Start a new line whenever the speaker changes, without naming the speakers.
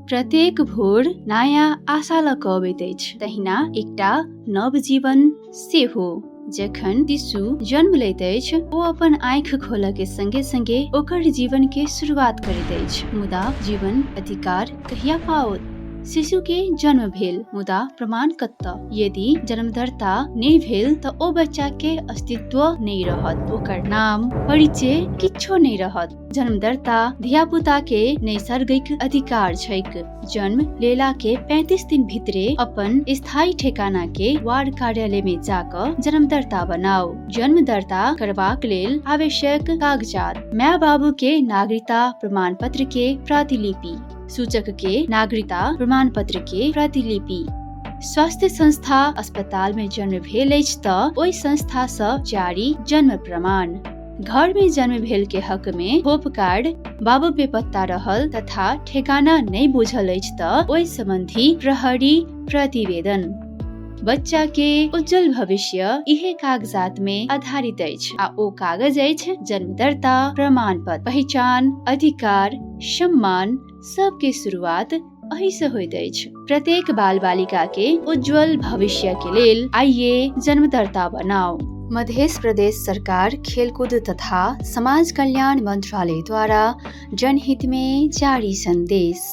प्रत्येक भोर नयाँ आशा लगाबैत अछि, तहिना एकटा नव जीवन सेहो। जखन शिशु जन्म लैत अछि ओ अपन आँखि खोलऽ के संगे संगे ओकर जीवन के शुरुआत करैत अछि। मुदा जीवन अधिकार कहिया पाओत? शिशु के जन्म भेल मुदा प्रमाण कतऽ? यदि जन्मदाता नहीं भेल तऽ ओ बच्चा के अस्तित्व नहीं रहत, ओकर नाम परिचय किछो नहीं रहत। जन्मदाता धियापुता के नैसर्गिक अधिकार छैक। जन्म लेला के 35 दिन भीतरे अपन स्थायी ठेकाना के वार्ड कार्यालय में जाकर जन्मदाता बनाओ। जन्म दर्ता करबाक लेल आवश्यक कागजात: माय बाबू के नागरिकता प्रमाण पत्र के प्रतिलिपि, सूचक के नागरिकता प्रमाण पत्र के प्रतिलिपि। स्वास्थ्य संस्था अस्पताल में जन्म भेल अछि तऽ ओहि संस्था सँ जारी जन्म प्रमाण। घर में जन्म भेल के हक में होप कार्ड, बाबू बेपत्ता रहल तथा ठेकाना नहीं बुझल अछि तऽ ओहि संबंधी प्रहरी प्रतिवेदन। बच्चा के उज्जवल भविष्य इहे कागजात में आधारित अछि आ ओ कागज अछि जन्मदाता प्रमाण पत्र। पहचान, अधिकार, सम्मान सबके शुरुआत अही से होइत अछि। प्रत्येक बाल बालिका के उज्जवल भविष्य के लेल आइए जन्मदाता बनाओ। मध्य प्रदेश सरकार खेलकूद तथा समाज कल्याण मंत्रालय द्वारा जनहित में जारी संदेश।